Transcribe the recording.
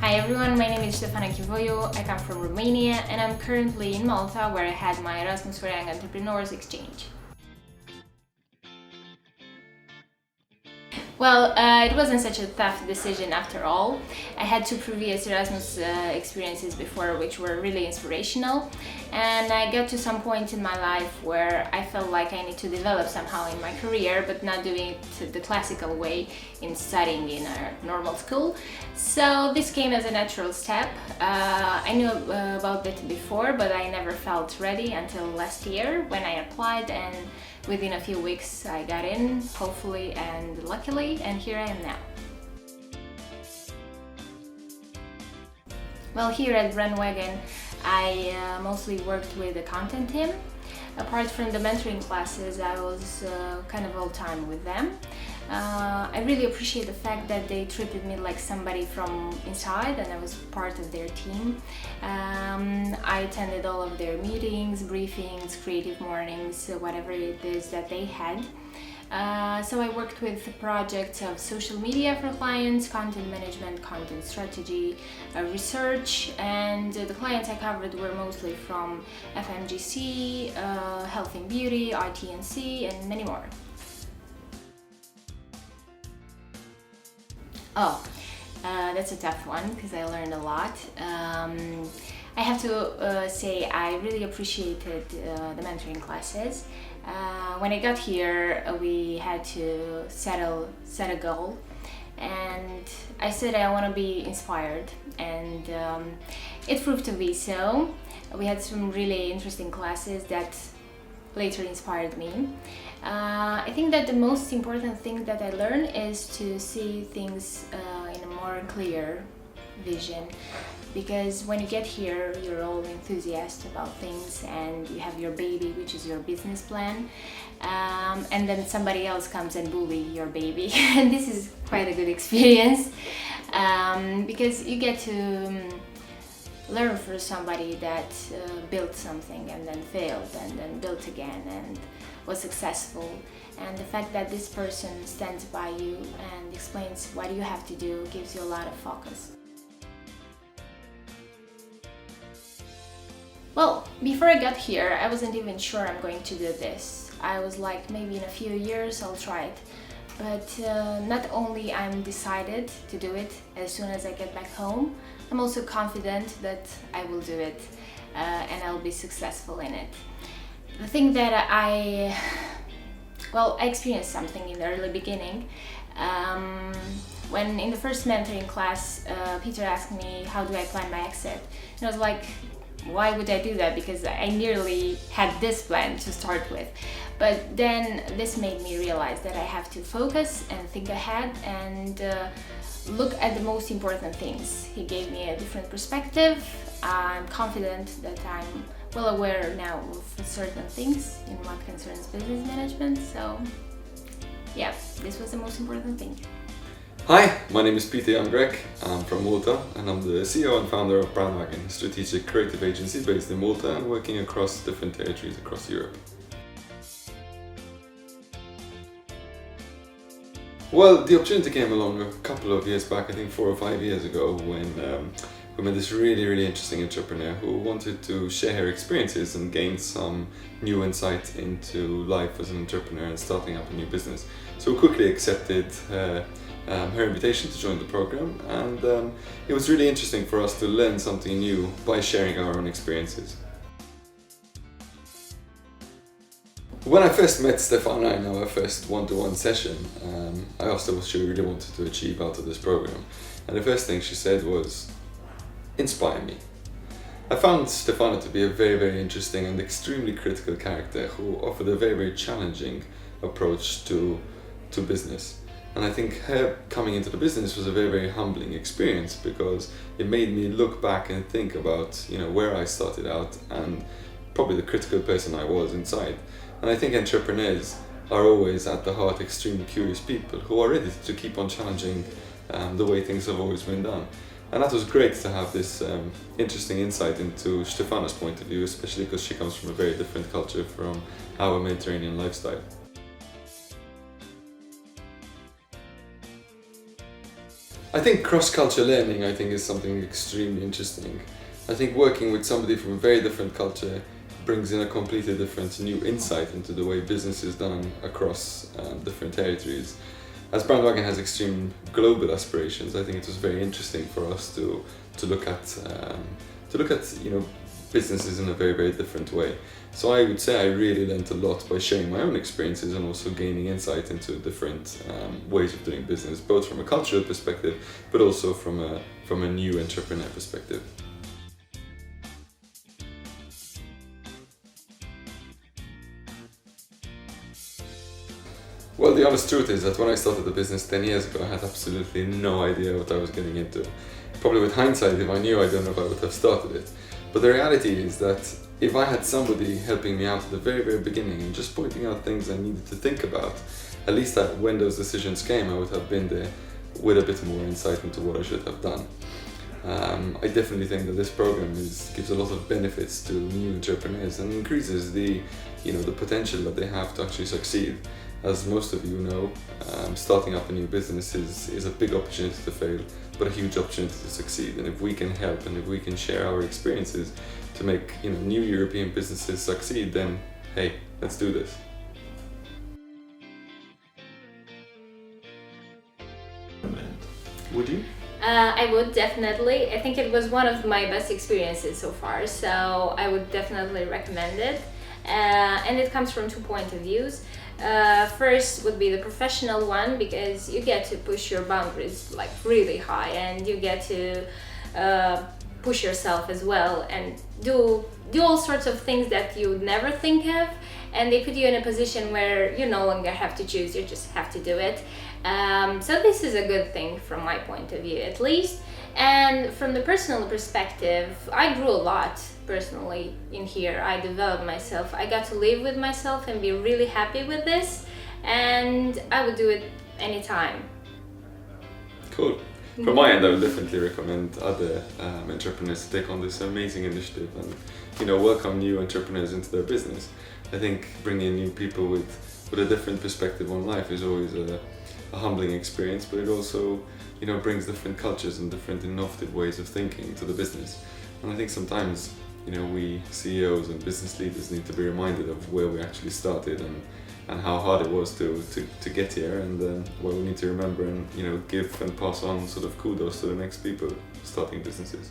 Hi everyone, my name is Ștefana Chivoiu, I come from Romania and I'm currently in Malta where I had my Erasmus for Young Entrepreneurs exchange. Well, it wasn't such a tough decision after all. I had two previous Erasmus experiences before which were really inspirational, and I got to some point in my life where I felt like I need to develop somehow in my career, but not doing it the classical way in studying in a normal school. So this came as a natural step. I knew about it before, but I never felt ready until last year when I applied, and within a few weeks I got in, hopefully and luckily, and here I am now. Well, here at Brandwagon I mostly worked with the content team. Apart from the mentoring classes, I was kind of all time with them. I really appreciate the fact that they treated me like somebody from inside and I was part of their team. I attended all of their meetings, briefings, creative mornings, whatever it is that they had. So I worked with projects of social media for clients, content management, content strategy, research, and the clients I covered were mostly from FMGC, health and beauty, IT&C, and many more. That's a tough one because I learned a lot. I have to say I really appreciated the mentoring classes. When I got here, we had to set a goal, and I said I want to be inspired, and it proved to be so. We had some really interesting classes that later inspired me. I think that the most important thing that I learned is to see things in a more clear vision, because when you get here you're all enthusiastic about things and you have your baby, which is your business plan, and then somebody else comes and bully your baby and this is quite a good experience, because you get to learn from somebody that built something and then failed and then built again and was successful, and the fact that this person stands by you and explains what you have to do gives you a lot of focus. Well, before I got here, I wasn't even sure I'm going to do this. I was like, maybe in a few years I'll try it. But not only I'm decided to do it as soon as I get back home, I'm also confident that I will do it and I'll be successful in it. The thing that I experienced something in the early beginning. When in the first mentoring class, Peter asked me, how do I plan my exit? And I was like, why would I do that? Because I nearly had this plan to start with. But then this made me realize that I have to focus and think ahead and look at the most important things. He gave me a different perspective. I'm confident that I'm well aware now of certain things in what concerns business management. So yeah, this was the most important thing. Hi, my name is Peter. I'm Grech. I'm from Malta and I'm the CEO and founder of Brandwagon, a strategic creative agency based in Malta and working across different territories across Europe. Well, the opportunity came along a couple of years back, I think 4 or 5 years ago, when we met this really interesting entrepreneur who wanted to share her experiences and gain some new insight into life as an entrepreneur and starting up a new business. So we quickly accepted her invitation to join the program, and it was really interesting for us to learn something new by sharing our own experiences. When I first met Stefana in our first one-to-one session, I asked her what she really wanted to achieve out of this program, and the first thing she said was, inspire me. I found Stefana to be a very interesting and extremely critical character who offered a very challenging approach to business. And I think her coming into the business was a very humbling experience, because it made me look back and think about, where I started out and probably the critical person I was inside. And I think entrepreneurs are always at the heart extremely curious people who are ready to keep on challenging the way things have always been done. And that was great to have this interesting insight into Stefana's point of view, especially because she comes from a very different culture from our Mediterranean lifestyle. I think cross-culture learning, I think, is something extremely interesting. I think working with somebody from a very different culture brings in a completely different new insight into the way business is done across different territories. As Brandwagen has extreme global aspirations, I think it was very interesting for us to look at businesses in a very, very different way. So I would say I really learned a lot by sharing my own experiences and also gaining insight into different ways of doing business, both from a cultural perspective, but also from a new entrepreneur perspective. Well, the honest truth is that when I started the business 10 years ago, I had absolutely no idea what I was getting into. Probably with hindsight, if I knew, I don't know if I would have started it. But the reality is that if I had somebody helping me out at the very, very beginning and just pointing out things I needed to think about, at least that when those decisions came, I would have been there with a bit more insight into what I should have done. I definitely think that this program gives a lot of benefits to new entrepreneurs and increases the potential that they have to actually succeed. As most of you know, starting up a new business is a big opportunity to fail, but a huge opportunity to succeed. And if we can help and if we can share our experiences to make new European businesses succeed, then hey, let's do this. Would you? I would definitely. I think it was one of my best experiences so far, so I would definitely recommend it. And it comes from two points of views. First would be the professional one, because you get to push your boundaries like really high, and you get to push yourself as well and do all sorts of things that you would never think of, and they put you in a position where you no longer have to choose, you just have to do it. So this is a good thing from my point of view, at least. And from the personal perspective, I grew a lot personally in here. I developed myself. I got to live with myself and be really happy with this, and I would do it anytime. Cool. From my end, I would definitely recommend other entrepreneurs to take on this amazing initiative and welcome new entrepreneurs into their business. I think bringing new people with a different perspective on life is always a humbling experience, but it also brings different cultures and different innovative ways of thinking to the business. And I think sometimes we CEOs and business leaders need to be reminded of where we actually started and how hard it was to get here, and what we need to remember and give and pass on sort of kudos to the next people starting businesses.